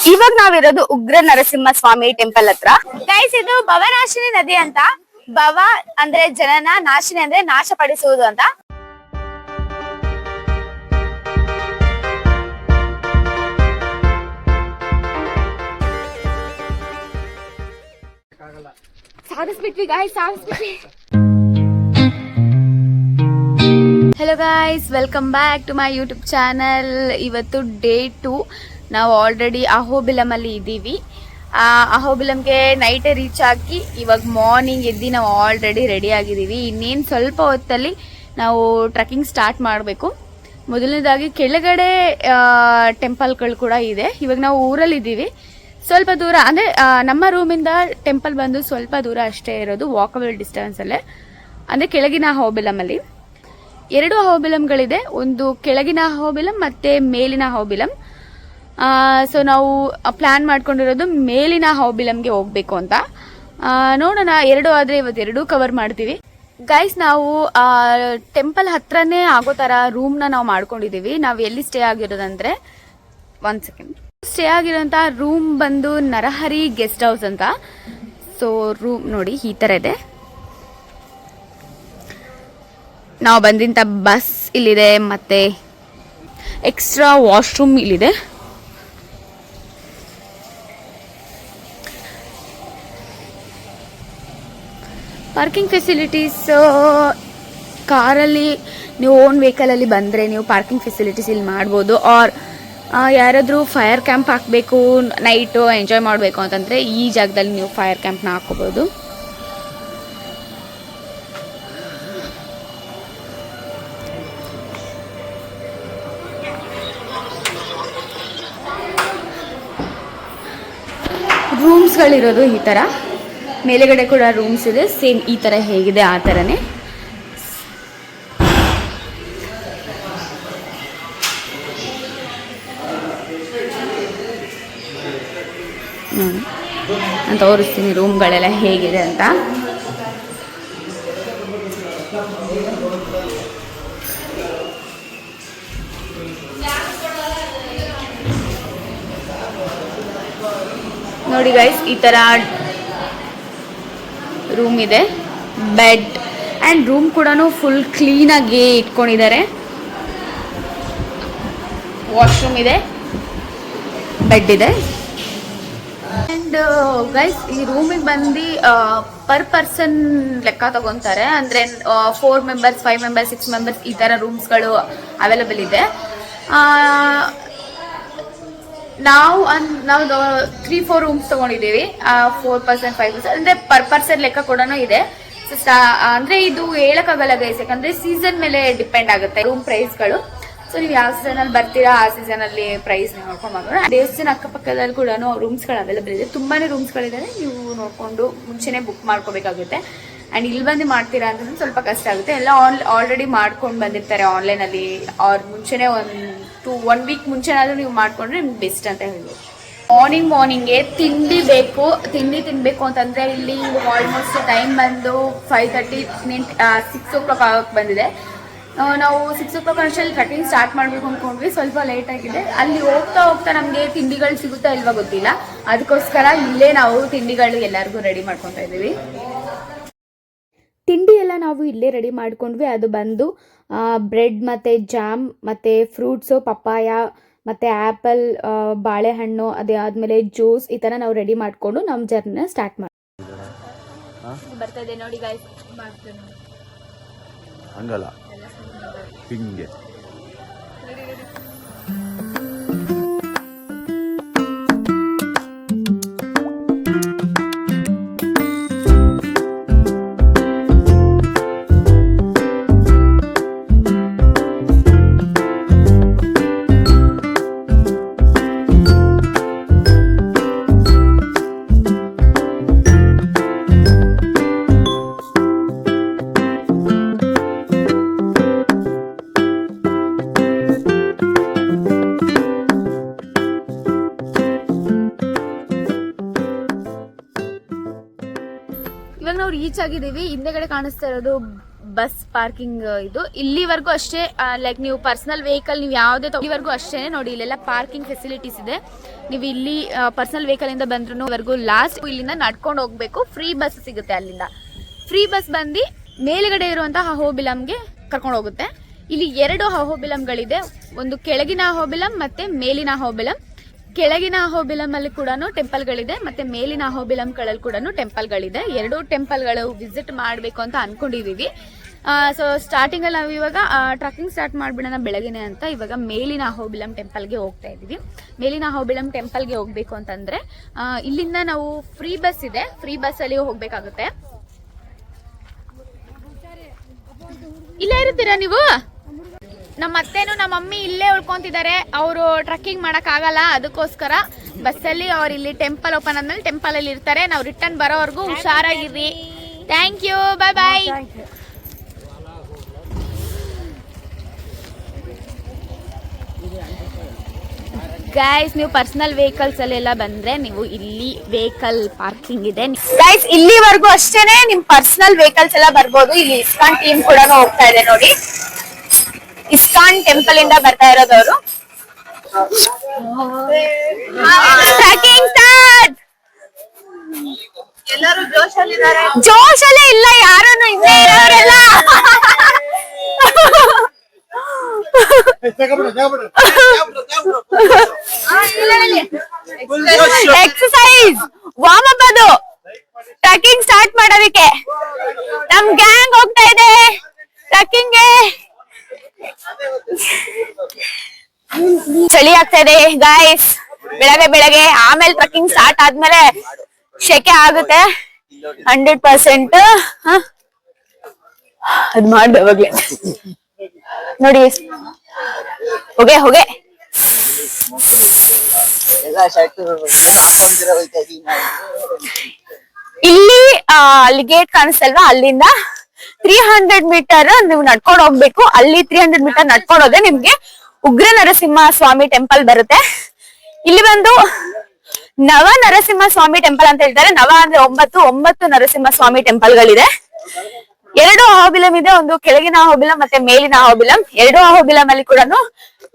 ಇವಾಗ ನಾವಿರೋದು ಉಗ್ರ ನರಸಿಂಹ ಸ್ವಾಮಿ ಟೆಂಪಲ್ ಹತ್ರ. ಗೈಸ್, ಇದು ಭವನಾಶಿನಿ ನದಿ ಅಂತ. ಭವ ಅಂದ್ರೆ ಜನನ, ನಾಶಿನಿ ಅಂದ್ರೆ ನಾಶ ಪಡಿಸುವುದು ಅಂತ. ಸಾಧಿಸ್ಬಿಟ್ವಿ ಗಾಯ್ಸ್, ಸಾಧಿಸ್ಬಿಟ್ವಿ. Hello guys, welcome back to my YouTube channel. ಇವತ್ತು ಡೇ 2. ನಾವು ಆಲ್ರೆಡಿ ಅಹೋಬಿಲಮ್ ಅಲ್ಲಿ ಇದ್ದೀವಿ. ಅಹೋಬಿಲಮ್ಗೆ ನೈಟೇ ರೀಚ್ ಆಗಿ ಇವಾಗ ಮಾರ್ನಿಂಗ್ ಎದ್ದು ನಾವು ಆಲ್ರೆಡಿ ರೆಡಿ ಆಗಿದ್ದೀವಿ. ಇನ್ನೇನು ಸ್ವಲ್ಪ ಹೊತ್ತಲ್ಲಿ ನಾವು ಟ್ರೆಕ್ಕಿಂಗ್ ಸ್ಟಾರ್ಟ್ ಮಾಡಬೇಕು. ಮೊದಲನೇದಾಗಿ ಕೆಳಗಡೆ ಟೆಂಪಲ್ಗಳು ಕೂಡ ಇದೆ. ಇವಾಗ ನಾವು ಊರಲ್ಲಿದ್ದೀವಿ. ಸ್ವಲ್ಪ ದೂರ ಅಂದರೆ ನಮ್ಮ ರೂಮಿಂದ ಟೆಂಪಲ್ ಬಂದು ಸ್ವಲ್ಪ ದೂರ ಅಷ್ಟೇ ಇರೋದು, ವಾಕಬಲ್ ಡಿಸ್ಟೆನ್ಸಲ್ಲೇ. ಅಂದರೆ ಕೆಳಗಿನ ಅಹೋಬಿಲಮಲ್ಲಿ 2 ಅಹೋಬಿಲಮ್ಗಳಿದೆ. ಒಂದು ಕೆಳಗಿನ ಅಹೋಬಿಲಮ್ ಮತ್ತು ಮೇಲಿನ ಅಹೋಬಿಲಮ್. ಸೊ ನಾವು ಪ್ಲ್ಯಾನ್ ಮಾಡ್ಕೊಂಡಿರೋದು ಮೇಲಿನ ಅಹೋಬಿಲಮ್ಗೆ ಹೋಗಬೇಕು ಅಂತ. ನೋಡೋಣ, 2 ಆದರೆ ಇವತ್ತು 2 ಕವರ್ ಮಾಡ್ತೀವಿ. ಗೈಸ್, ನಾವು ಟೆಂಪಲ್ ಹತ್ರನೇ ಆಗೋ ಥರ ರೂಮ್ನ ನಾವು ಮಾಡ್ಕೊಂಡಿದ್ದೀವಿ. ನಾವು ಎಲ್ಲಿ ಸ್ಟೇ ಆಗಿರೋದಂದರೆ, 1 ಸೆಕೆಂಡ್, ಸ್ಟೇ ಆಗಿರೋಂಥ ರೂಮ್ ಬಂದು ನರಹರಿ ಗೆಸ್ಟ್ ಹೌಸ್ ಅಂತ. ಸೊ ರೂಮ್ ನೋಡಿ ಈ ಥರ ಇದೆ. ನಾವು ಬಂದಿಂತ ಬಸ್ ಇಲ್ಲಿದೆ, ಮತ್ತು ಎಕ್ಸ್ಟ್ರಾ ವಾಶ್ರೂಮ್ ಇಲ್ಲಿದೆ. ಪಾರ್ಕಿಂಗ್ ಫೆಸಿಲಿಟೀಸ್, ಕಾರಲ್ಲಿ ನೀವು ಓನ್ ವೆಹಿಕಲಲ್ಲಿ ಬಂದರೆ ನೀವು ಪಾರ್ಕಿಂಗ್ ಫೆಸಿಲಿಟೀಸ್ ಇಲ್ಲಿ ಮಾಡ್ಬೋದು. ಆರ್ ಯಾರಾದರೂ ಫೈರ್ ಕ್ಯಾಂಪ್ ಹಾಕಬೇಕು, ನೈಟು ಎಂಜಾಯ್ ಮಾಡಬೇಕು ಅಂತಂದರೆ ಈ ಜಾಗದಲ್ಲಿ ನೀವು ಫೈರ್ ಕ್ಯಾಂಪ್ನ ಹಾಕೋಬೋದು. ರೂಮ್ಸ್ಗಳಿರೋದು ಈ ಥರ. ಮೇಲೆಗಡೆ ಕೂಡ ರೂಮ್ಸ್ ಇದೆ, ಸೇಮ್ ಈ ಥರ ಹೇಗಿದೆ ಆ ಥರನೇ. ನಾನು ತೋರಿಸ್ತೀನಿ ರೂಮ್ಗಳೆಲ್ಲ ಹೇಗಿದೆ ಅಂತ. ನೋಡಿ ಗೈಸ್, ಈ ಥರ ರೂಮ್ ಇದೆ. ಬೆಡ್ ಆ್ಯಂಡ್ ರೂಮ್ ಕೂಡ ಫುಲ್ ಕ್ಲೀನಾಗಿ ಇಟ್ಕೊಂಡಿದ್ದಾರೆ. ವಾಶ್ರೂಮ್ ಇದೆ, ಬೆಡ್ ಇದೆ. ಆ್ಯಂಡ್ ಗೈಸ್, ಈ ರೂಮಿಗೆ ಬಂದು ಪರ್ ಪರ್ಸನ್ ಲೆಕ್ಕ ತಗೊತಾರೆ. ಅಂದರೆ 4 ಮೆಂಬರ್ಸ್, 5 ಮೆಂಬರ್ಸ್, 6 ಮೆಂಬರ್ಸ್ ಈ ಥರ ರೂಮ್ಸ್ಗಳು ಅವೈಲೇಬಲ್ ಇದೆ. ನಾವು 3-4 ರೂಮ್ಸ್ ತೊಗೊಂಡಿದ್ದೀವಿ. 4 ಪರ್ಸನ್, 5 ಪರ್ಸನ್ ಅಂದರೆ ಪರ್ ಪರ್ಸನ್ ಲೆಕ್ಕ ಕೂಡ ಇದೆ. ಸೊ ಅಂದರೆ ಇದು ಹೇಳೋಕ್ಕಾಗಲ್ಲ ಗೈಸ್, ಯಾಕಂದರೆ ಸೀಸನ್ ಮೇಲೆ ಡಿಪೆಂಡ್ ಆಗುತ್ತೆ ರೂಮ್ ಪ್ರೈಸ್ಗಳು. ಸೊ ನೀವು ಯಾವ ಸೀಸನಲ್ಲಿ ಬರ್ತೀರಾ ಆ ಸೀಸನಲ್ಲಿ ಪ್ರೈಸ್ ನೀವು ನೋಡ್ಕೊಂಡು ಮಾಡೋಣ. ದೇವಸ್ಥಾನ ಅಕ್ಕಪಕ್ಕದಲ್ಲಿ ಕೂಡ ರೂಮ್ಸ್ಗಳು ಅವೈಲೇಬಲ್ ಇದೆ. ತುಂಬಾ ರೂಮ್ಸ್ಗಳಿದೆ, ನೀವು ನೋಡಿಕೊಂಡು ಮುಂಚೆನೇ ಬುಕ್ ಮಾಡ್ಕೋಬೇಕಾಗುತ್ತೆ. ಆ್ಯಂಡ್ ಇಲ್ಲಿ ಬಂದು ಮಾಡ್ತೀರಾ ಅಂತಂದ್ರೆ ಸ್ವಲ್ಪ ಕಷ್ಟ ಆಗುತ್ತೆ. ಎಲ್ಲ ಆಲ್ರೆಡಿ ಮಾಡ್ಕೊಂಡು ಬಂದಿರ್ತಾರೆ ಆನ್ಲೈನಲ್ಲಿ. ಅವ್ರು ಮುಂಚೆನೇ 1 ವೀಕ್ ಮುಂಚೆನಾದರೂ ನೀವು ಮಾಡಿಕೊಂಡ್ರೆ ನಿಮ್ಗೆ ಬೆಸ್ಟ್ ಅಂತ ಹೇಳ್ಬೋದು. ಮಾರ್ನಿಂಗ್ಗೆ ತಿಂಡಿ ಬೇಕು. ತಿಂಡಿ ತಿನ್ನಬೇಕು ಅಂತಂದರೆ ಇಲ್ಲಿ ಆಲ್ಮೋಸ್ಟ್ ಟೈಮ್ ಬಂದು 5:30, 6 o'clock ಆಗೋಕ್ಕೆ ಬಂದಿದೆ. ನಾವು 6 o'clock ಅಷ್ಟರಲ್ಲಿ ಟ್ರೆಕ್ಕಿಂಗ್ ಸ್ಟಾರ್ಟ್ ಮಾಡಬೇಕು ಅಂದ್ಕೊಂಡ್ವಿ. ಸ್ವಲ್ಪ ಲೇಟ್ ಆಗಿದೆ. ಅಲ್ಲಿ ಹೋಗ್ತಾ ನಮಗೆ ತಿಂಡಿಗಳು ಸಿಗುತ್ತಾ ಇಲ್ವಾ ಗೊತ್ತಿಲ್ಲ. ಅದಕ್ಕೋಸ್ಕರ ಇಲ್ಲೇ ನಾವು ತಿಂಡಿಗಳು ಎಲ್ಲರಿಗೂ ರೆಡಿ ಮಾಡ್ಕೊತಾ ಇದ್ದೀವಿ. ತಿಂಡಿ ಎಲ್ಲ ನಾವು ಇಲ್ಲೇ ರೆಡಿ ಮಾಡ್ಕೊಂಡ್ವಿ. ಅದು ಬಂದು ಬ್ರೆಡ್ ಮತ್ತು ಜಾಮ್ ಮತ್ತು ಫ್ರೂಟ್ಸು, ಪಪ್ಪಾಯ ಮತ್ತು ಆ್ಯಪಲ್, ಬಾಳೆಹಣ್ಣು, ಅದೇ ಆದಮೇಲೆ ಜ್ಯೂಸ್, ಈ ಥರ ನಾವು ರೆಡಿ ಮಾಡಿಕೊಂಡು ನಮ್ಮ ಜರ್ನಿನ ಸ್ಟಾರ್ಟ್ ಮಾಡಿ ಬರ್ತಾ ಇದೆ. ನೋಡಿ ಗಾಯ್ಸ್, ಹಂಗಲ್ಲ ಹಿಂಗೆ. ಇವಾಗ ನಾವು ರೀಚ್ ಆಗಿದ್ದೀವಿ. ಹಿಂದೆಗಡೆ ಕಾಣಿಸ್ತಾ ಇರೋದು ಬಸ್ ಪಾರ್ಕಿಂಗ್ ಇದು. ಇಲ್ಲಿವರೆಗೂ ಅಷ್ಟೇ, ಲೈಕ್ ನೀವು ಪರ್ಸನಲ್ ವೆಹಿಕಲ್ ನೀವು ಯಾವುದೇ ಇಲ್ಲಿವರೆಗೂ ಅಷ್ಟೇ ನೋಡಿ, ಇಲ್ಲೆಲ್ಲ ಪಾರ್ಕಿಂಗ್ ಫೆಸಿಲಿಟೀಸ್ ಇದೆ. ನೀವು ಇಲ್ಲಿ ಪರ್ಸನಲ್ ವೆಹಿಕಲ್ ಇಂದ ಬಂದ್ರೂ ವರೆಗೂ ಲಾಸ್ಟ್ ಇಲ್ಲಿಂದ ನಡ್ಕೊಂಡು ಹೋಗ್ಬೇಕು. ಫ್ರೀ ಬಸ್ ಸಿಗುತ್ತೆ ಅಲ್ಲಿಂದ. ಫ್ರೀ ಬಸ್ ಬಂದು ಮೇಲ್ಗಡೆ ಇರುವಂತಹ ಅಹೋಬಿಲಂಗೆ ಕರ್ಕೊಂಡು ಹೋಗುತ್ತೆ. ಇಲ್ಲಿ 2 ಅಹೋಬಿಲಂಗಳಿದೆ, ಒಂದು ಕೆಳಗಿನ ಅಹೋಬಿಲಂ ಮತ್ತೆ ಮೇಲಿನ ಅಹೋಬಿಲಂ. ಕೆಳಗಿನ ಅಹೋಬಿಲಂ ಅಲ್ಲಿ ಕೂಡ ಟೆಂಪಲ್ಗಳಿದೆ, ಮತ್ತೆ ಮೇಲಿನ ಅಹೋಬಿಲಂಗಳಲ್ಲಿ ಕೂಡ ಟೆಂಪಲ್ಗಳಿದೆ. 2 ಟೆಂಪಲ್ಗಳು ವಿಸಿಟ್ ಮಾಡಬೇಕು ಅಂತ ಅನ್ಕೊಂಡಿದೀವಿ. ಸೊ ಸ್ಟಾರ್ಟಿಂಗ್ ಅಲ್ಲಿ ನಾವು ಇವಾಗ ಟ್ರಕ್ಕಿಂಗ್ ಸ್ಟಾರ್ಟ್ ಮಾಡ್ಬಿಡೋಣ ಬೆಳಗ್ಗೆನೆ ಅಂತ ಇವಾಗ ಮೇಲಿನ ಅಹೋಬಿಲಂ ಟೆಂಪಲ್ಗೆ ಹೋಗ್ತಾ ಇದೀವಿ. ಮೇಲಿನ ಅಹೋಬಿಲಂ ಟೆಂಪಲ್ಗೆ ಹೋಗ್ಬೇಕು ಅಂತಂದ್ರೆ ಇಲ್ಲಿಂದ ನಾವು ಫ್ರೀ ಬಸ್ ಇದೆ, ಫ್ರೀ ಬಸ್ ಅಲ್ಲಿ ಹೋಗ್ಬೇಕಾಗುತ್ತೆ. ಇಲ್ಲೇ ಇರ್ತೀರಾ ನೀವು? ನಮ್ಮ ಅತ್ತೆನು ನಮ್ಮ ಮಮ್ಮಿ ಇಲ್ಲೇ ಉಳ್ಕೊಂತಿದ್ದಾರೆ. ಅವರು ಟ್ರಕ್ಕಿಂಗ್ ಮಾಡಕ್ ಆಗಲ್ಲ, ಅದಕ್ಕೋಸ್ಕರ ಬಸ್ಸಲ್ಲಿ ಅವ್ರು ಇಲ್ಲಿ ಟೆಂಪಲ್ ಓಪನ್ ಆದ್ಮೇಲೆ ಟೆಂಪಲ್ ಅಲ್ಲಿ ಇರ್ತಾರೆ. ನಾವು ರಿಟರ್ನ್ ಬರೋವರೆಗೂ ಹುಷಾರಾಗಿರ್ರಿ. Thank you, bye bye. Guys, ನೀವು ಪರ್ಸನಲ್ ವೆಹಿಕಲ್ಸ್ ಅಲ್ಲೆಲ್ಲ ಬಂದ್ರೆ ನೀವು ಇಲ್ಲಿ ವೆಹಿಕಲ್ ಪಾರ್ಕಿಂಗ್ ಇದೆ. ಗೈಸ್, ಇಲ್ಲಿವರೆಗೂ ಅಷ್ಟೇನೆ ನಿಮ್ ಪರ್ಸನಲ್ ವೆಹಿಕಲ್ಸ್ ಎಲ್ಲ ಬರ್ಬೋದು. ಇಲ್ಲಿ ಇಸ್ಕಾನ್ ಟೀಮ್ ಕೂಡ ಹೋಗ್ತಾ ಇದೆ ನೋಡಿ. ಇಸ್ಕಾನ್ ಟೆಂಪಲ್ ಇಂದ ಬರ್ತಾ ಇರೋದವರು. Trekking start. ಎಲ್ಲರೂ ಜೋಶಲ್ಲಿದ್ದಾರೆ. ಜೋಶಲ್ಲೇ ಇಲ್ಲ ಯಾರು, ಇನ್ನೇ ಇರೋರೆಲ್ಲ ಎಕ್ಸರ್ಸೈಸ್ ವಾರ್ಮ್ ಅಪ್. ಅದು ಟ್ರೆಕಿಂಗ್ ಸ್ಟಾರ್ಟ್ ಮಾಡೋದಕ್ಕೆ ನಮ್ ಗ್ಯಾಂಗ್ ಹೋಗ್ತಾ ಇದೆ ಟ್ರೆಕ್ಕಿಂಗ್ಗೆ. ಚಳಿ ಆಗ್ತಾ ಇದೆ ಗಾಯ್ಸ್ ಬೆಳಗ್ಗೆ. ಆಮೇಲೆ ಟ್ರೆಕ್ಕಿಂಗ್ ಸ್ಟಾರ್ಟ್ ಆದ್ಮೇಲೆ ಶೆಕೆ ಆಗುತ್ತೆ 100%. ಅದ್ ಮಾಡ್ಬೇವಾಗ್ಲೇ ನೋಡಿ. ಹೋಗೆ ಇಲ್ಲಿ ಅಲ್ಲಿ ಗೇಟ್ ಕಾಣಿಸ್ತಲ್ವಾ, ಅಲ್ಲಿಂದ 300 ಮೀಟರ್ ನೀವು ನಡ್ಕೊಂಡು ಹೋಗ್ಬೇಕು. ಅಲ್ಲಿ 300 ಮೀಟರ್ ನಡ್ಕೊಂಡು ಹೋದ್ರೆ ನಿಮ್ಗೆ ಉಗ್ರ ನರಸಿಂಹ ಸ್ವಾಮಿ ಟೆಂಪಲ್ ಬರುತ್ತೆ. ಇಲ್ಲಿ ಬಂದು ನವ ನರಸಿಂಹ ಸ್ವಾಮಿ ಟೆಂಪಲ್ ಅಂತ ಹೇಳ್ತಾರೆ. ನವ ಅಂದ್ರೆ 9 ನರಸಿಂಹ ಸ್ವಾಮಿ ಟೆಂಪಲ್ಗಳಿದೆ. 2 ಅಹೋಬಿಲಂ ಇದೆ, ಒಂದು ಕೆಳಗಿನ ಅಹೋಬಿಲಂ ಮತ್ತೆ ಮೇಲಿನ ಅಹೋಬಿಲಂ. 2 ಅಹೋಬಿಲಂ ಅಲ್ಲಿ ಕೂಡ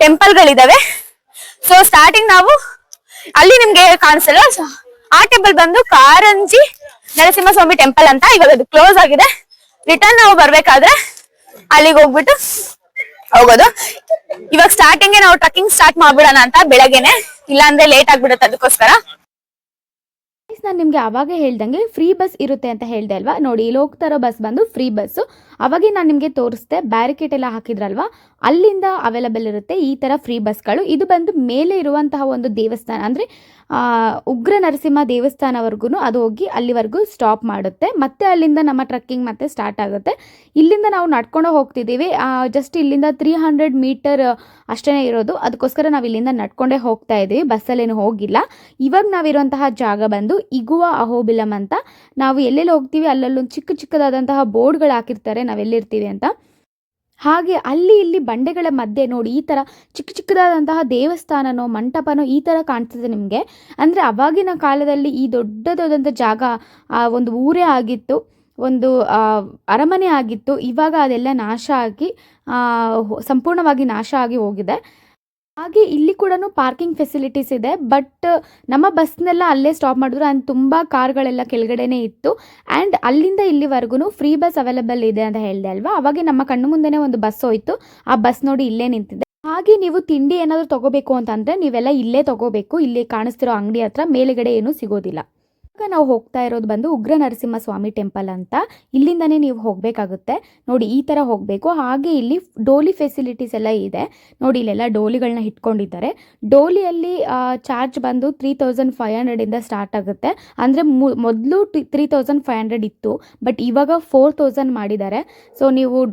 ಟೆಂಪಲ್ಗಳಿದಾವೆ. ಸೊ ಸ್ಟಾರ್ಟಿಂಗ್ ನಾವು ಅಲ್ಲಿ ನಿಮ್ಗೆ ಕಾಣಿಸಲ್ಲ, ಆ ಟೆಂಪಲ್ ಬಂದು ಕಾರಂಜಿ ನರಸಿಂಹ ಸ್ವಾಮಿ ಟೆಂಪಲ್ ಅಂತ. ಇವಾಗ ಅದು ಕ್ಲೋಸ್ ಆಗಿದೆ. ರಿಟರ್ನ್ ನಾವು ಬರ್ಬೇಕಾದ್ರೆ ಅಲ್ಲಿಗೆ ಹೋಗ್ಬಿಟ್ಟು ಹೋಗೋದು. ಇವಾಗ ಸ್ಟಾರ್ಟಿಂಗ್ ನಾವು ಟ್ರಕ್ಕಿಂಗ್ ಸ್ಟಾರ್ಟ್ ಮಾಡ್ಬಿಡೋಣ ಅಂತ ಬೆಳಗ್ಗೆನೆ, ಇಲ್ಲಾಂದ್ರೆ ಲೇಟ್ ಆಗ್ಬಿಡುತ್ತೆ. ಅದಕ್ಕೋಸ್ಕರ ನಾನು ನಿಮ್ಗೆ ಅವಾಗ ಹೇಳ್ದಂಗೆ ಫ್ರೀ ಬಸ್ ಇರುತ್ತೆ ಅಂತ ಹೇಳ್ದೆ ಅಲ್ವಾ. ನೋಡಿ, ಇಲ್ಲಿ ಹೋಗ್ತಾ ಇರೋ ಬಸ್ ಬಂದು ಫ್ರೀ ಬಸ್. ಅವಾಗೆ ನಾನು ನಿಮ್ಗೆ ತೋರಿಸ್ದೆ, ಬ್ಯಾರಿಕೇಡ್ ಎಲ್ಲ ಹಾಕಿದ್ರಲ್ವಾ, ಅಲ್ಲಿಂದ ಅವೈಲಬಲ್ ಇರುತ್ತೆ ಈ ತರ ಫ್ರೀ ಬಸ್ಗಳು. ಇದು ಬಂದು ಮೇಲೆ ಇರುವಂತಹ ಒಂದು ದೇವಸ್ಥಾನ, ಅಂದ್ರೆ ಉಗ್ರ ನರಸಿಂಹ ದೇವಸ್ಥಾನವರೆಗೂ ಅದು ಹೋಗಿ ಅಲ್ಲಿವರೆಗೂ ಸ್ಟಾಪ್ ಮಾಡುತ್ತೆ. ಮತ್ತೆ ಅಲ್ಲಿಂದ ನಮ್ಮ ಟ್ರಕ್ಕಿಂಗ್ ಮತ್ತೆ ಸ್ಟಾರ್ಟ್ ಆಗುತ್ತೆ. ಇಲ್ಲಿಂದ ನಾವು ನಡ್ಕೊಂಡು ಹೋಗ್ತಿದ್ದೀವಿ. ಜಸ್ಟ್ ಇಲ್ಲಿಂದ 300 ಮೀಟರ್ ಅಷ್ಟೇ ಇರೋದು. ಅದಕ್ಕೋಸ್ಕರ ನಾವು ಇಲ್ಲಿಂದ ನಡ್ಕೊಂಡೇ ಹೋಗ್ತಾ ಇದ್ದೀವಿ, ಬಸ್ಸಲ್ಲೇನು ಹೋಗಿಲ್ಲ. ಇವಾಗ ನಾವಿರುವಂತಹ ಜಾಗ ಬಂದು ಇಗುವ ಅಹೋಬಿಲಂ ಅಂತ. ನಾವು ಎಲ್ಲೆಲ್ಲಿ ಹೋಗ್ತೀವಿ ಅಲ್ಲಲ್ಲೊಂದು ಚಿಕ್ಕದಾದಂತಹ ಬೋರ್ಡ್ಗಳು ಹಾಕಿರ್ತಾರೆ ನಾವೆಲ್ಲಿರ್ತೀವಿ ಅಂತ. ಹಾಗೆ ಅಲ್ಲಿ ಇಲ್ಲಿ ಬಂಡೆಗಳ ಮಧ್ಯೆ ನೋಡಿ ಈ ಥರ ಚಿಕ್ಕದಾದಂತಹ ದೇವಸ್ಥಾನನೋ ಮಂಟಪನೋ ಈ ಥರ ಕಾಣಿಸ್ತದೆ ನಿಮಗೆ. ಅಂದರೆ ಅವಾಗಿನ ಕಾಲದಲ್ಲಿ ಈ ದೊಡ್ಡದಾದಂಥ ಜಾಗ ಒಂದು ಊರೇ ಆಗಿತ್ತು, ಒಂದು ಅರಮನೆ ಆಗಿತ್ತು. ಇವಾಗ ಅದೆಲ್ಲ ನಾಶ ಆಗಿ ಸಂಪೂರ್ಣವಾಗಿ ನಾಶ ಆಗಿ ಹೋಗಿದೆ. ಹಾಗೆ ಇಲ್ಲಿ ಕೂಡ ಪಾರ್ಕಿಂಗ್ ಫೆಸಿಲಿಟೀಸ್ ಇದೆ. ಬಟ್ ನಮ್ಮ ಬಸ್ನೆಲ್ಲ ಅಲ್ಲೇ ಸ್ಟಾಪ್ ಮಾಡಿದ್ರು. ಆ್ಯಂಡ್ ತುಂಬ ಕಾರ್ಗಳೆಲ್ಲ ಕೆಳಗಡೆನೇ ಇತ್ತು. ಆ್ಯಂಡ್ ಅಲ್ಲಿಂದ ಇಲ್ಲಿವರೆಗೂ ಫ್ರೀ ಬಸ್ ಅವೈಲೇಬಲ್ ಇದೆ ಅಂತ ಹೇಳಿದೆ ಅಲ್ವಾ. ಅವಾಗೆ ನಮ್ಮ ಕಣ್ಣು ಮುಂದೆನೇ ಒಂದು ಬಸ್ ಹೋಯ್ತು. ಆ ಬಸ್ ನೋಡಿ ಇಲ್ಲೇ ನಿಂತಿದೆ. ಹಾಗೆ ನೀವು ತಿಂಡಿ ಏನಾದರೂ ತೊಗೋಬೇಕು ಅಂತಂದರೆ ನೀವೆಲ್ಲ ಇಲ್ಲೇ ತೊಗೋಬೇಕು. ಇಲ್ಲಿ ಕಾಣಿಸ್ತಿರೋ ಅಂಗಡಿ ಹತ್ರ, ಮೇಲುಗಡೆ ಏನೂ ಸಿಗೋದಿಲ್ಲ. ಇವಾಗ ನಾವು ಹೋಗ್ತಾ ಇರೋದು ಬಂದು ಉಗ್ರ ನರಸಿಂಹ ಸ್ವಾಮಿ ಟೆಂಪಲ್ ಅಂತ. ಇಲ್ಲಿಂದನೇ ನೀವು ಹೋಗಬೇಕಾಗುತ್ತೆ ನೋಡಿ, ಈ ಥರ ಹೋಗಬೇಕು. ಹಾಗೆ ಇಲ್ಲಿ ಡೋಲಿ ಫೆಸಿಲಿಟೀಸ್ ಎಲ್ಲ ಇದೆ ನೋಡಿ. ಇಲ್ಲೆಲ್ಲ ಡೋಲಿಗಳನ್ನ ಇಟ್ಕೊಂಡಿದ್ದಾರೆ. ಡೋಲಿಯಲ್ಲಿ ಚಾರ್ಜ್ ಬಂದು 3500 ಸ್ಟಾರ್ಟ್ ಆಗುತ್ತೆ. ಅಂದರೆ ಮೊದಲು 3500 ಇತ್ತು, ಬಟ್ ಇವಾಗ 4000 ಮಾಡಿದ್ದಾರೆ. ಸೊ ನೀವು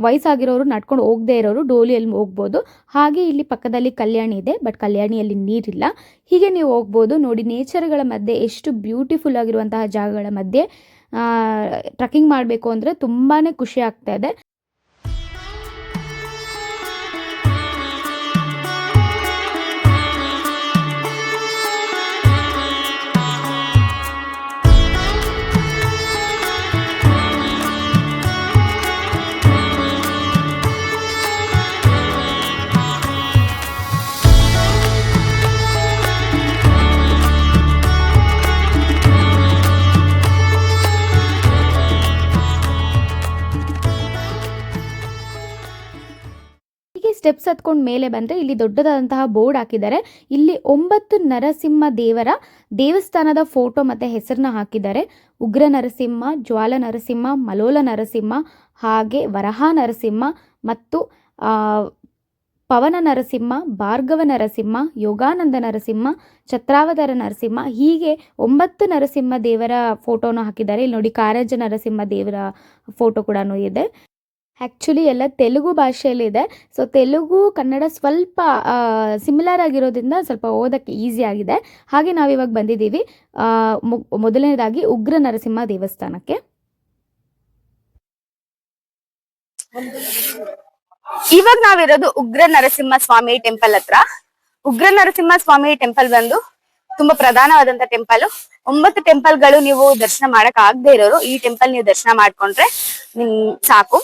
ವಯಸ್ಸಾಗಿರೋರು ನಡ್ಕೊಂಡು ಹೋಗದೇ ಇರೋರು ಡೋಲಿಯಲ್ಲಿ ಹೋಗ್ಬೋದು. ಹಾಗೆ ಇಲ್ಲಿ ಪಕ್ಕದಲ್ಲಿ ಕಲ್ಯಾಣಿ ಇದೆ, ಬಟ್ ಕಲ್ಯಾಣಿಯಲ್ಲಿ ನೀರಿಲ್ಲ. ಹೀಗೆ ನೀವು ಹೋಗ್ಬೋದು ನೋಡಿ. ನೇಚರ್ಗಳ ಮಧ್ಯೆ ಎಷ್ಟು ಬ್ಯೂಟಿಫುಲ್ ಆಗಿರುವಂತಹ ಜಾಗಗಳ ಮಧ್ಯೆ ಟ್ರಕ್ಕಿಂಗ್ ಮಾಡಬೇಕು ಅಂದರೆ ತುಂಬಾ ಖುಷಿ ಆಗ್ತಾ ಇದೆ. ಸ್ಟೆಪ್ಸ್ ಹತ್ಕೊಂಡು ಮೇಲೆ ಬಂದರೆ ಇಲ್ಲಿ ದೊಡ್ಡದಾದಂತಹ ಬೋರ್ಡ್ ಹಾಕಿದ್ದಾರೆ. ಇಲ್ಲಿ 9 ನರಸಿಂಹ ದೇವರ ದೇವಸ್ಥಾನದ ಫೋಟೋ ಮತ್ತು ಹೆಸರನ್ನ ಹಾಕಿದ್ದಾರೆ. ಉಗ್ರ ನರಸಿಂಹ, ಜ್ವಾಲ ನರಸಿಂಹ, ಮಲೋಲ ನರಸಿಂಹ, ಹಾಗೆ ವರಹ ನರಸಿಂಹ ಮತ್ತು ಪವನ ನರಸಿಂಹ, ಭಾರ್ಗವ ನರಸಿಂಹ, ಯೋಗಾನಂದ ನರಸಿಂಹ, ಛತ್ರಾವತಾರ ನರಸಿಂಹ, ಹೀಗೆ 9 ನರಸಿಂಹ ದೇವರ ಫೋಟೋನ ಹಾಕಿದ್ದಾರೆ. ಇಲ್ಲಿ ನೋಡಿ ಕಾರಂಜ ನರಸಿಂಹ ದೇವರ ಫೋಟೋ ಕೂಡ ಇದೆ. ಆ್ಯಕ್ಚುಲಿ ಎಲ್ಲ ತೆಲುಗು ಭಾಷೆಯಲ್ಲಿದೆ. ಸೊ ತೆಲುಗು ಕನ್ನಡ ಸ್ವಲ್ಪ ಸಿಮಿಲರ್ ಆಗಿರೋದ್ರಿಂದ ಸ್ವಲ್ಪ ಓದೋಕ್ಕೆ ಈಸಿ ಆಗಿದೆ. ಹಾಗೆ ನಾವಿವಾಗ ಬಂದಿದ್ದೀವಿ ಮೊದಲನೇದಾಗಿ ಉಗ್ರ ನರಸಿಂಹ ದೇವಸ್ಥಾನಕ್ಕೆ. ಇವಾಗ ನಾವಿರೋದು ಉಗ್ರ ನರಸಿಂಹ ಸ್ವಾಮಿ ಟೆಂಪಲ್ ಹತ್ರ. ಉಗ್ರ ನರಸಿಂಹ ಸ್ವಾಮಿ ಟೆಂಪಲ್ ಬಂದು ತುಂಬಾ ಪ್ರಧಾನವಾದಂತ ಟೆಂಪಲ್. 9 ಟೆಂಪಲ್ಗಳು ನೀವು ದರ್ಶನ ಮಾಡಕ್ ಆಗದೆ ಇರೋರು ಈ ಟೆಂಪಲ್ ನೀವು ದರ್ಶನ ಮಾಡ್ಕೊಂಡ್ರೆ ನಿಮ್ ಸಾಕು.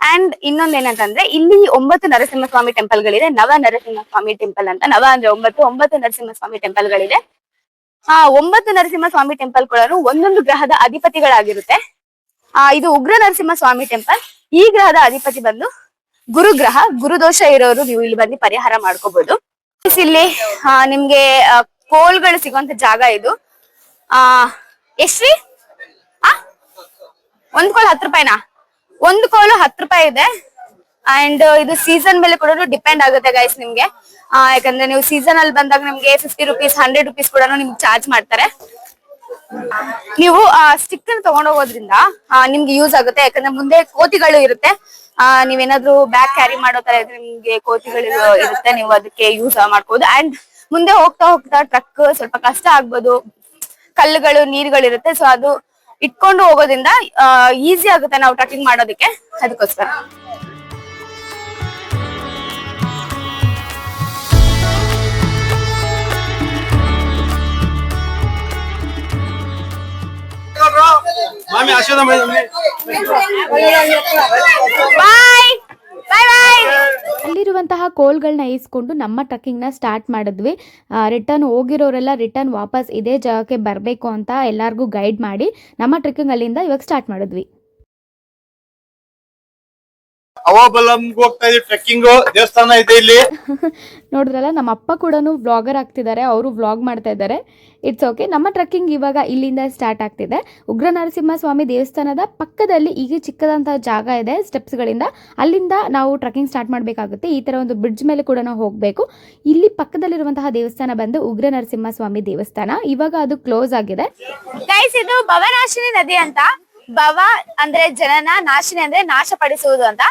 ಅಂಡ್ ಇನ್ನೊಂದ್ ಏನಂತಂದ್ರೆ ಇಲ್ಲಿ 9 ನರಸಿಂಹ ಸ್ವಾಮಿ ಟೆಂಪಲ್ಗಳಿದೆ. ನವ ನರಸಿಂಹ ಸ್ವಾಮಿ ಟೆಂಪಲ್ ಅಂತ, ನವ ಅಂದ್ರೆ 9 ನರಸಿಂಹ ಸ್ವಾಮಿ ಟೆಂಪಲ್ಗಳಿದೆ. 9 ನರಸಿಂಹ ಸ್ವಾಮಿ ಟೆಂಪಲ್ ಕೂಡ ಒಂದೊಂದು ಗ್ರಹದ ಅಧಿಪತಿಗಳಾಗಿರುತ್ತೆ. ಇದು ಉಗ್ರ ನರಸಿಂಹ ಸ್ವಾಮಿ ಟೆಂಪಲ್. ಈ ಗ್ರಹದ ಅಧಿಪತಿ ಬಂದು ಗುರುಗ್ರಹ. ಗುರುದೋಷ ಇರೋರು ನೀವು ಇಲ್ಲಿ ಬಂದು ಪರಿಹಾರ ಮಾಡ್ಕೋಬಹುದು. ಇಲ್ಲಿ ನಿಮ್ಗೆ ಕೋಲ್ಗಳು ಸಿಗುವಂತ ಜಾಗ ಇದು. ಎಷ್ಟ್ರಿ? ಒಂದ್ ಕೋಲ್ 10 ರೂಪಾಯಿನಾ? ಒಂದು ಕೋಲು 10 ರೂಪಾಯಿ ಇದೆ. ಅಂಡ್ ಇದು ಸೀಸನ್ ಮೇಲೆ ಕೂಡ ಡಿಪೆಂಡ್ ಆಗುತ್ತೆ ಗೈಸ್ ನಿಮ್ಗೆ. ಯಾಕಂದ್ರೆ ನೀವು ಸೀಸನ್ ಅಲ್ಲಿ ಬಂದಾಗ ನಿಮ್ಗೆ 50 ರುಪೀಸ್ 100 ರುಪೀಸ್ ಕೂಡ ನಿಮ್ಗೆ ಚಾರ್ಜ್ ಮಾಡ್ತಾರೆ. ನೀವು ಸ್ಟಿಕ್ ಅನ್ನು ತಗೊಂಡೋಗೋದ್ರಿಂದ ನಿಮ್ಗೆ ಯೂಸ್ ಆಗುತ್ತೆ. ಯಾಕಂದ್ರೆ ಮುಂದೆ ಕೋತಿಗಳು ಇರುತ್ತೆ. ನೀವೇನಾದ್ರೂ ಬ್ಯಾಗ್ ಕ್ಯಾರಿ ಮಾಡೋ ತರ ಇದ್ರೆ ನಿಮ್ಗೆ ಕೋತಿಗಳು ಇರುತ್ತೆ, ನೀವು ಅದಕ್ಕೆ ಯೂಸ್ ಮಾಡ್ಬೋದು. ಅಂಡ್ ಮುಂದೆ ಹೋಗ್ತಾ ಹೋಗ್ತಾ ಟ್ರಕ್ ಸ್ವಲ್ಪ ಕಷ್ಟ ಆಗ್ಬೋದು, ಕಲ್ಲುಗಳು ನೀರುಗಳು ಇರುತ್ತೆ. ಸೊ ಅದು ಇಟ್ಕೊಂಡು ಹೋಗೋದ್ರಿಂದ ಈಸಿ ಆಗುತ್ತೆ ನಾವು ಟ್ರಕ್ಕಿಂಗ್ ಮಾಡೋದಕ್ಕೆ. ಅದಕ್ಕೋಸ್ಕರ ಅಲ್ಲಿರುವಂತಹ ಕೋಲ್ಗಳನ್ನ ಇಸ್ಕೊಂಡು ನಮ್ಮ ಟ್ರಕ್ಕಿಂಗ್ನ ಸ್ಟಾರ್ಟ್ ಮಾಡಿದ್ವಿ. ರಿಟರ್ನ್ ಹೋಗಿರೋರೆಲ್ಲ ರಿಟರ್ನ್ ವಾಪಸ್ ಇದೇ ಜಾಗಕ್ಕೆ ಬರಬೇಕು ಅಂತ ಎಲ್ಲರಿಗೂ ಗೈಡ್ ಮಾಡಿ ನಮ್ಮ ಟ್ರೆಕ್ಕಿಂಗ್ ಅಲ್ಲಿಂದ ಇವಾಗ ಸ್ಟಾರ್ಟ್ ಮಾಡಿದ್ವಿ. ಹೋಗ್ತಾ ಇದೀವಿ. ಟ್ರೆಕ್ಕಿಂಗ್ ದೇವಸ್ಥಾನ ಇದೆ ಇಲ್ಲಿ. ನೋಡಿದ್ರಲ್ಲ, ನಮ್ಮ ಅಪ್ಪ ಕೂಡ ವ್ಲಾಗರ್ ಆಗ್ತಿದ್ದಾರೆ, ಅವರು ವ್ಲಾಗ್ ಮಾಡ್ತಾ ಇದ್ದಾರೆ. It's okay. ನಮ್ಮ ಟ್ರೆಕ್ಕಿಂಗ್ ಇವಾಗ ಇಲ್ಲಿಂದ ಸ್ಟಾರ್ಟ್ ಆಗ್ತಿದೆ. ಉಗ್ರ ನರಸಿಂಹ ಸ್ವಾಮಿ ದೇವಸ್ಥಾನದ ಪಕ್ಕದಲ್ಲಿ ಈಗ ಚಿಕ್ಕದಂತಹ ಜಾಗ ಇದೆ ಸ್ಟೆಪ್ಸ್ಗಳಿಂದ. ಅಲ್ಲಿಂದ ನಾವು ಟ್ರೆಕ್ಕಿಂಗ್ ಸ್ಟಾರ್ಟ್ ಮಾಡಬೇಕಾಗುತ್ತೆ. ಈ ತರ ಒಂದು ಬ್ರಿಡ್ಜ್ ಮೇಲೆ ಕೂಡ ನಾವು ಹೋಗಬೇಕು. ಇಲ್ಲಿ ಪಕ್ಕದಲ್ಲಿರುವಂತಹ ದೇವಸ್ಥಾನ ಬಂದು ಉಗ್ರ ನರಸಿಂಹ ಸ್ವಾಮಿ ದೇವಸ್ಥಾನ. ಇವಾಗ ಅದು ಕ್ಲೋಸ್ ಆಗಿದೆ. ಗೈಸ್, ಇದು ಭವನಾಶಿನಿ ನದಿ ಅಂತ. ಭವ ಅಂದ್ರೆ ಜನನ, ನಾಶಿನಿ ಅಂದ್ರೆ ನಾಶಪಡಿಸುವುದು ಅಂತ,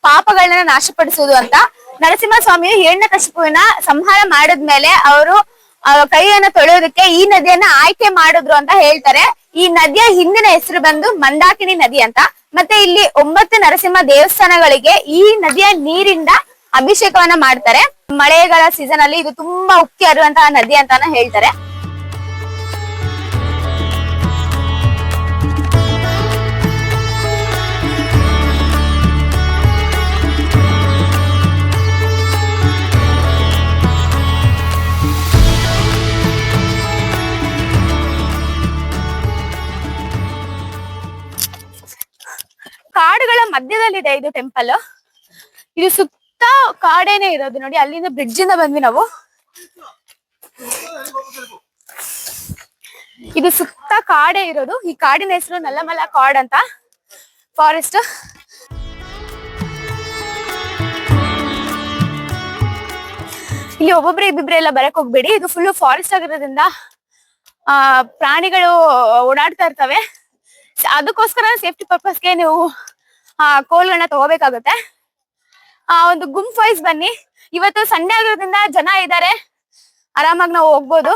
ಪಾಪಗಳನ್ನ ನಾಶಪಡಿಸುವುದು ಅಂತ. ನರಸಿಂಹ ಸ್ವಾಮಿಯು ಹಿರಣ್ಯಕಶಿಪುವಿನ ಸಂಹಾರ ಮಾಡಿದ್ಮೇಲೆ ಅವರು ಕೈಯನ್ನ ತೊಳೆಯೋದಕ್ಕೆ ಈ ನದಿಯನ್ನ ಆಯ್ಕೆ ಮಾಡಿದ್ರು ಅಂತ ಹೇಳ್ತಾರೆ. ಈ ನದಿಯ ಹಿಂದಿನ ಹೆಸರು ಬಂದು ಮಂದಾಕಿನಿ ನದಿ ಅಂತ. ಮತ್ತೆ ಇಲ್ಲಿ 9 ನರಸಿಂಹ ದೇವಸ್ಥಾನಗಳಿಗೆ ಈ ನದಿಯ ನೀರಿಂದ ಅಭಿಷೇಕವನ್ನ ಮಾಡ್ತಾರೆ. ಮಳೆಗಾಲ ಸೀಸನ್ ಅಲ್ಲಿ ಇದು ತುಂಬಾ ಉಕ್ಕಿ ಹರಿಯುವಂತಹ ನದಿ ಅಂತಾನ ಹೇಳ್ತಾರೆ. ಕಾಡುಗಳ ಮಧ್ಯದಲ್ಲಿದೆ ಇದು ಟೆಂಪಲ್. ಇದು ಸುತ್ತ ಕಾಡೇನೆ ಇರೋದು ನೋಡಿ. ಅಲ್ಲಿಂದ ಬ್ರಿಡ್ಜ್ ಇಂದ ಬಂದ್ವಿ ನಾವು. ಇದು ಸುತ್ತ ಕಾಡೇ ಇರೋದು. ಈ ಕಾಡಿನ ಹೆಸರು ನಲ್ಲಮಲ ಕಾಡ್ ಅಂತ, ಫಾರೆಸ್ಟ್. ಇಲ್ಲಿ ಒಬ್ಬೊಬ್ರೆ ಇಬ್ಬಿಬ್ರೆ ಎಲ್ಲ ಬರಕ್ ಹೋಗ್ಬೇಡಿ. ಇದು ಫುಲ್ ಫಾರೆಸ್ಟ್ ಆಗಿರೋದ್ರಿಂದ ಪ್ರಾಣಿಗಳು ಓಡಾಡ್ತಾ ಇರ್ತವೆ. ಅದಕ್ಕೋಸ್ಕರ ಸೇಫ್ಟಿ ಪರ್ಪಸ್ಗೆ ನೀವು ಕೋಲ್ಗಳನ್ನ ತಗೋಬೇಕಾಗುತ್ತೆ. ಒಂದು ಗುಂಪು ವೈಸ್ ಬನ್ನಿ. ಇವತ್ತು ಸಂಡೇ ಆಗಿರೋದ್ರಿಂದ ಜನ ಇದ್ದಾರೆ, ಆರಾಮಾಗಿ ನಾವು ಹೋಗ್ಬೋದು.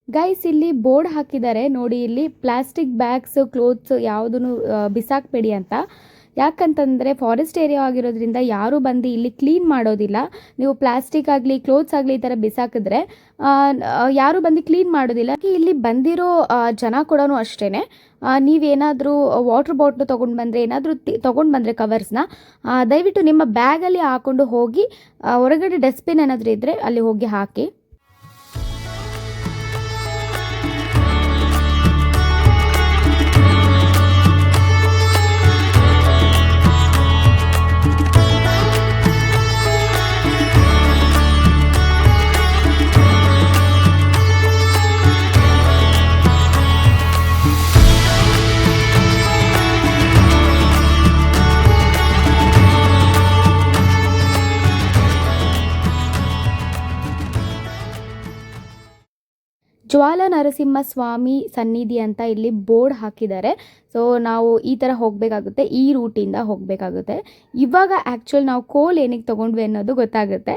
ಗೈಸ್, ಇಲ್ಲಿ ಬೋರ್ಡ್ ಹಾಕಿದ್ದಾರೆ ನೋಡಿ. ಇಲ್ಲಿ ಪ್ಲಾಸ್ಟಿಕ್ ಬ್ಯಾಗ್ಸ್, ಕ್ಲೋತ್ಸ್ ಯಾವುದನ್ನು ಬಿಸಾಕ್ಬೇಡಿ ಅಂತ. ಯಾಕಂತಂದರೆ ಫಾರೆಸ್ಟ್ ಏರಿಯಾ ಆಗಿರೋದ್ರಿಂದ ಯಾರೂ ಬಂದು ಇಲ್ಲಿ ಕ್ಲೀನ್ ಮಾಡೋದಿಲ್ಲ. ನೀವು ಪ್ಲಾಸ್ಟಿಕ್ ಆಗಲಿ ಕ್ಲೋತ್ಸ್ ಆಗಲಿ ಈ ಥರ ಬಿಸಾಕಿದ್ರೆ ಯಾರೂ ಬಂದು ಕ್ಲೀನ್ ಮಾಡೋದಿಲ್ಲ. ಇಲ್ಲಿ ಬಂದಿರೋ ಜನ ಕೂಡ ಅಷ್ಟೇ, ನೀವೇನಾದರೂ ವಾಟರ್ ಬಾಟ್ಲು ತೊಗೊಂಡು ಬಂದರೆ ಏನಾದರೂ ತೊಗೊಂಡು ಬಂದರೆ ಕವರ್ಸ್ನ ದಯವಿಟ್ಟು ನಿಮ್ಮ ಬ್ಯಾಗಲ್ಲಿ ಹಾಕ್ಕೊಂಡು ಹೋಗಿ ಹೊರಗಡೆ ಡಸ್ಟ್ಬಿನ್ ಏನಾದರೂ ಇದ್ದರೆ ಅಲ್ಲಿ ಹೋಗಿ ಹಾಕಿ. ಜ್ವಾಲ ನರಸಿಂಹ ಸ್ವಾಮಿ ಸನ್ನಿಧಿ ಅಂತ ಇಲ್ಲಿ ಬೋರ್ಡ್ ಹಾಕಿದ್ದಾರೆ. ಸೊ ನಾವು ಈ ಥರ ಹೋಗಬೇಕಾಗುತ್ತೆ, ಈ ರೂಟಿಂದ ಹೋಗಬೇಕಾಗುತ್ತೆ. ಇವಾಗ ಆ್ಯಕ್ಚುಲ್ ನಾವು ಕೋಲ್ ಏನಕ್ಕೆ ತೊಗೊಂಡ್ವಿ ಅನ್ನೋದು ಗೊತ್ತಾಗುತ್ತೆ.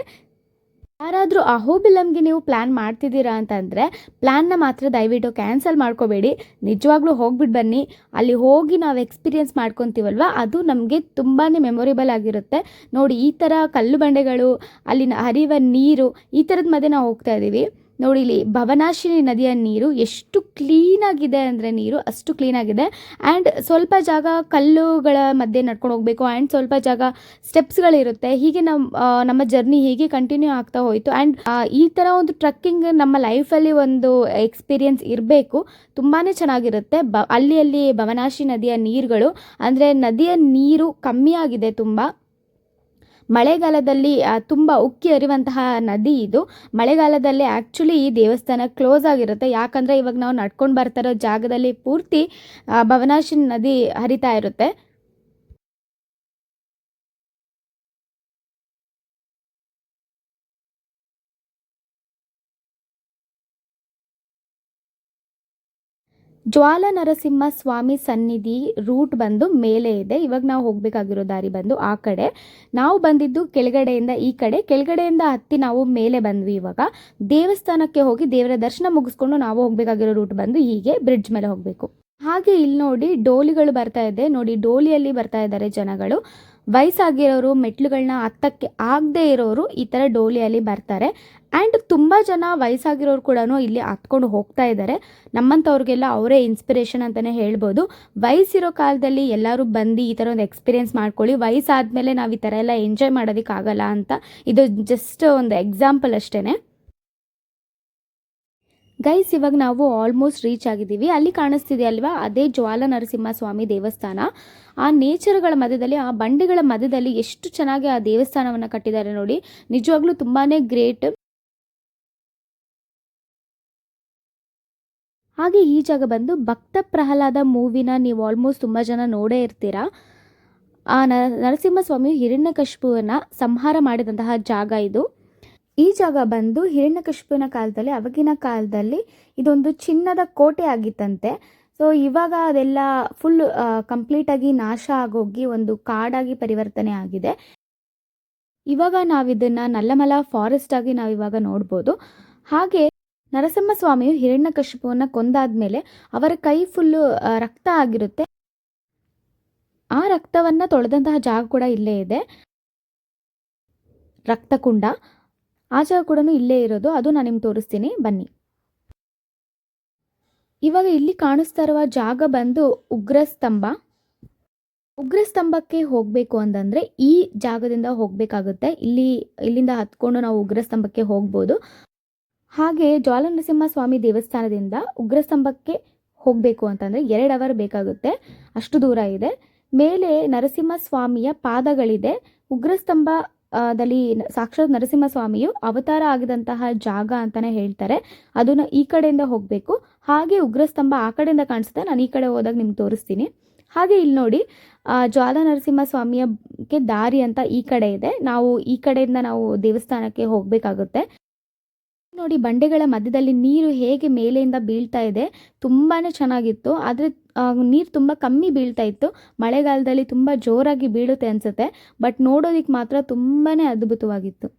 ಯಾರಾದರೂ ಅಹೋಬಿಲಮ್ಗೆ ನೀವು ಪ್ಲ್ಯಾನ್ ಮಾಡ್ತಿದ್ದೀರಾ ಅಂತಂದರೆ ಪ್ಲ್ಯಾನ್ನ ಮಾತ್ರ ದಯವಿಟ್ಟು ಕ್ಯಾನ್ಸಲ್ ಮಾಡ್ಕೋಬೇಡಿ. ನಿಜವಾಗ್ಲೂ ಹೋಗ್ಬಿಟ್ಟು ಬನ್ನಿ. ಅಲ್ಲಿ ಹೋಗಿ ನಾವು ಎಕ್ಸ್ಪೀರಿಯೆನ್ಸ್ ಮಾಡ್ಕೊತೀವಲ್ವ, ಅದು ನಮಗೆ ತುಂಬಾ ಮೆಮೊರೇಬಲ್ ಆಗಿರುತ್ತೆ. ನೋಡಿ, ಈ ಥರ ಕಲ್ಲು ಬಂಡೆಗಳು, ಅಲ್ಲಿನ ಹರಿಯುವ ನೀರು, ಈ ಥರದ ಮಧ್ಯೆ ನಾವು ಹೋಗ್ತಾ ಇದ್ದೀವಿ. ನೋಡಿ, ಇಲ್ಲಿ ಭವನಾಶಿನಿ ನದಿಯ ನೀರು ಎಷ್ಟು ಕ್ಲೀನಾಗಿದೆ ಅಂದರೆ ನೀರು ಅಷ್ಟು ಕ್ಲೀನಾಗಿದೆ. ಆ್ಯಂಡ್ ಸ್ವಲ್ಪ ಜಾಗ ಕಲ್ಲುಗಳ ಮಧ್ಯೆ ನಡ್ಕೊಂಡು ಹೋಗಬೇಕು, ಆ್ಯಂಡ್ ಸ್ವಲ್ಪ ಜಾಗ ಸ್ಟೆಪ್ಸ್ಗಳಿರುತ್ತೆ. ಹೀಗೆ ನಮ್ಮ ಜರ್ನಿ ಹೀಗೆ ಕಂಟಿನ್ಯೂ ಆಗ್ತಾ ಹೋಯಿತು. ಆ್ಯಂಡ್ ಈ ಥರ ಒಂದು ಟ್ರಕ್ಕಿಂಗ್ ನಮ್ಮ ಲೈಫಲ್ಲಿ ಒಂದು ಎಕ್ಸ್ಪೀರಿಯೆನ್ಸ್ ಇರಬೇಕು. ತುಂಬಾ ಚೆನ್ನಾಗಿರುತ್ತೆ. ಅಲ್ಲಿ ಭವನಾಶಿ ನದಿಯ ನೀರುಗಳು ಅಂದರೆ ನದಿಯ ನೀರು ಕಮ್ಮಿ ಆಗಿದೆ ತುಂಬ. ಮಳೆಗಾಲದಲ್ಲಿ ತುಂಬ ಉಕ್ಕಿ ಹರಿಯುವಂತಹ ನದಿ ಇದು. ಮಳೆಗಾಲದಲ್ಲಿ ಆ್ಯಕ್ಚುಲಿ ಈ ದೇವಸ್ಥಾನ ಕ್ಲೋಸ್ ಆಗಿರುತ್ತೆ. ಯಾಕಂದರೆ ಇವಾಗ ನಾವು ನಡ್ಕೊಂಡು ಬರ್ತಾ ಇರೋ ಜಾಗದಲ್ಲಿ ಪೂರ್ತಿ ಭವನಾಶಿ ನದಿ ಹರಿತಾ ಇರುತ್ತೆ. ಜ್ವಾಲ ನರಸಿಂಹ ಸ್ವಾಮಿ ಸನ್ನಿಧಿ ರೂಟ್ ಬಂದು ಮೇಲೆ ಇದೆ. ಇವಾಗ ನಾವು ಹೋಗಬೇಕಾಗಿರೋ ದಾರಿ ಬಂದು ಆ ಕಡೆ. ನಾವು ಬಂದಿದ್ದು ಕೆಳಗಡೆಯಿಂದ ಈ ಕಡೆ, ಕೆಳಗಡೆಯಿಂದ ಹತ್ತಿ ನಾವು ಮೇಲೆ ಬಂದ್ವಿ. ಇವಾಗ ದೇವಸ್ಥಾನಕ್ಕೆ ಹೋಗಿ ದೇವರ ದರ್ಶನ ಮುಗಿಸ್ಕೊಂಡು ನಾವು ಹೋಗಬೇಕಾಗಿರೋ ರೂಟ್ ಬಂದು ಹೀಗೆ ಬ್ರಿಡ್ಜ್ ಮೇಲೆ ಹೋಗಬೇಕು. ಹಾಗೆ ಇಲ್ಲಿ ನೋಡಿ ಡೋಲಿಗಳು ಬರ್ತಾ ಇದೆ. ನೋಡಿ, ಡೋಲಿಯಲ್ಲಿ ಬರ್ತಾ ಇದ್ದಾರೆ ಜನಗಳು. ವಯಸ್ಸಾಗಿರೋರು, ಮೆಟ್ಲುಗಳನ್ನ ಹತ್ತಕ್ಕೆ ಆಗದೆ ಇರೋರು ಈ ಥರ ಡೋಲಿಯಲ್ಲಿ ಬರ್ತಾರೆ. ಆ್ಯಂಡ್ ತುಂಬ ಜನ ವಯಸ್ಸಾಗಿರೋರು ಕೂಡ ಇಲ್ಲಿ ಹತ್ಕೊಂಡು ಹೋಗ್ತಾ ಇದ್ದಾರೆ. ನಮ್ಮಂಥವ್ರಿಗೆಲ್ಲ ಅವರೇ ಇನ್ಸ್ಪಿರೇಷನ್ ಅಂತಲೇ ಹೇಳ್ಬೋದು. ವಯಸ್ಸಿರೋ ಕಾಲದಲ್ಲಿ ಎಲ್ಲರೂ ಬಂದು ಈ ಥರ ಒಂದು ಎಕ್ಸ್ಪೀರಿಯೆನ್ಸ್ ಮಾಡ್ಕೊಳ್ಳಿ. ವಯಸ್ಸಾದಮೇಲೆ ನಾವು ಈ ಥರ ಎಲ್ಲ ಎಂಜಾಯ್ ಮಾಡೋದಕ್ಕಾಗಲ್ಲ ಅಂತ ಇದು ಜಸ್ಟ್ ಒಂದು ಎಕ್ಸಾಂಪಲ್ ಅಷ್ಟೇ. ಗೈಸ್, ಇವಾಗ ನಾವು ಆಲ್ಮೋಸ್ಟ್ ರೀಚ್ ಆಗಿದ್ದೀವಿ. ಅಲ್ಲಿ ಕಾಣಿಸ್ತಿದೆ ಅಲ್ವಾ, ಅದೇ ಜ್ವಾಲ ನರಸಿಂಹ ಸ್ವಾಮಿ ದೇವಸ್ಥಾನ. ಆ ನೇಚರ್ಗಳ ಮಧ್ಯದಲ್ಲಿ, ಆ ಬಂಡೆಗಳ ಮಧ್ಯದಲ್ಲಿ ಎಷ್ಟು ಚೆನ್ನಾಗಿ ಆ ದೇವಸ್ಥಾನವನ್ನು ಕಟ್ಟಿದ್ದಾರೆ ನೋಡಿ. ನಿಜವಾಗ್ಲೂ ತುಂಬಾ ಗ್ರೇಟ್. ಹಾಗೆ ಈ ಜಾಗ ಬಂದು ಭಕ್ತ ಪ್ರಹ್ಲಾದ ಮೂವಿನ ನೀವು ಆಲ್ಮೋಸ್ಟ್ ತುಂಬ ಜನ ನೋಡೇ ಇರ್ತೀರಾ. ಆ ನರಸಿಂಹಸ್ವಾಮಿಯು ಹಿರಣ್ಯಕಶಿಪುವನ್ನ ಸಂಹಾರ ಮಾಡಿದಂತಹ ಜಾಗ ಇದು. ಈ ಜಾಗ ಬಂದು ಹಿರಣ್ಯಕಶಿಪುವಿನ ಕಾಲದಲ್ಲಿ, ಅವಾಗಿನ ಕಾಲದಲ್ಲಿ ಇದೊಂದು ಚಿನ್ನದ ಕೋಟೆ ಆಗಿತ್ತಂತೆ. ಸೊ ಇವಾಗ ಅದೆಲ್ಲ ಫುಲ್ ಕಂಪ್ಲೀಟಾಗಿ ನಾಶ ಆಗೋಗಿ ಒಂದು ಕಾಡಾಗಿ ಪರಿವರ್ತನೆ ಆಗಿದೆ. ಇವಾಗ ನಾವಿದನ್ನು ನಲ್ಲಮಲ ಫಾರೆಸ್ಟ್ ಆಗಿ ನಾವಿವಾಗ ನೋಡ್ಬೋದು. ಹಾಗೆ ನರಸಿಂಹಸ್ವಾಮಿಯು ಹಿರಣ್ಯಕಶಿಪುವನ್ನ ಕೊಂದಾದ್ಮೇಲೆ ಅವರ ಕೈ ಫುಲ್ಲು ರಕ್ತ ಆಗಿರುತ್ತೆ. ಆ ರಕ್ತವನ್ನು ತೊಳೆದಂತಹ ಜಾಗ ಕೂಡ ಇಲ್ಲೇ ಇದೆ, ರಕ್ತಕುಂಡ. ಆ ಜಾಗ ಕೂಡ ಇಲ್ಲೇ ಇರೋದು, ಅದು ನಾನು ನಿಮ್ಗೆ ತೋರಿಸ್ತೀನಿ ಬನ್ನಿ. ಇವಾಗ ಇಲ್ಲಿ ಕಾಣಿಸ್ತಾ ಇರುವ ಜಾಗ ಬಂದು ಉಗ್ರಸ್ತಂಭ. ಉಗ್ರಸ್ತಂಭಕ್ಕೆ ಹೋಗಬೇಕು ಅಂತಂದರೆ ಈ ಜಾಗದಿಂದ ಹೋಗಬೇಕಾಗುತ್ತೆ. ಇಲ್ಲಿಂದ ಹತ್ಕೊಂಡು ನಾವು ಉಗ್ರಸ್ತಂಭಕ್ಕೆ ಹೋಗ್ಬೋದು. ಹಾಗೆ ಜ್ವಾಲ ನರಸಿಂಹ ಸ್ವಾಮಿ ದೇವಸ್ಥಾನದಿಂದ ಉಗ್ರಸ್ತಂಭಕ್ಕೆ ಹೋಗಬೇಕು ಅಂತಂದರೆ 2 ಅವರ್ ಬೇಕಾಗುತ್ತೆ, ಅಷ್ಟು ದೂರ ಇದೆ. ಮೇಲೆ ನರಸಿಂಹಸ್ವಾಮಿಯ ಪಾದಗಳಿದೆ. ಉಗ್ರಸ್ತಂಭದಲ್ಲಿ ಸಾಕ್ಷಾತ್ ನರಸಿಂಹಸ್ವಾಮಿಯು ಅವತಾರ ಆಗಿದಂತಹ ಜಾಗ ಅಂತಲೇ ಹೇಳ್ತಾರೆ. ಅದನ್ನು ಈ ಕಡೆಯಿಂದ ಹೋಗಬೇಕು. ಹಾಗೆ ಉಗ್ರಸ್ತಂಭ ಆ ಕಡೆಯಿಂದ ಕಾಣಿಸುತ್ತೆ, ನಾನು ಈ ಕಡೆ ಹೋದಾಗ ನಿಮ್ಗೆ ತೋರಿಸ್ತೀನಿ. ಹಾಗೆ ಇಲ್ಲಿ ನೋಡಿ, ಜ್ವಾಲ ನರಸಿಂಹ ಸ್ವಾಮಿಯಕ್ಕೆ ದಾರಿ ಅಂತ ಈ ಕಡೆ ಇದೆ. ನಾವು ಈ ಕಡೆಯಿಂದ ನಾವು ದೇವಸ್ಥಾನಕ್ಕೆ ಹೋಗಬೇಕಾಗುತ್ತೆ. ನೋಡಿ, ಬಂಡೆಗಳ ಮಧ್ಯದಲ್ಲಿ ನೀರು ಹೇಗೆ ಮೇಲೆಯಿಂದ ಬೀಳ್ತಾ ಇದೆ, ತುಂಬಾ ಚೆನ್ನಾಗಿತ್ತು. ಆದರೆ ನೀರು ತುಂಬ ಕಮ್ಮಿ ಬೀಳ್ತಾ ಇತ್ತು. ಮಳೆಗಾಲದಲ್ಲಿ ತುಂಬ ಜೋರಾಗಿ ಬೀಳುತ್ತೆ ಅನಿಸುತ್ತೆ, ಬಟ್ ನೋಡೋದಕ್ಕೆ ಮಾತ್ರ ತುಂಬಾ ಅದ್ಭುತವಾಗಿತ್ತು.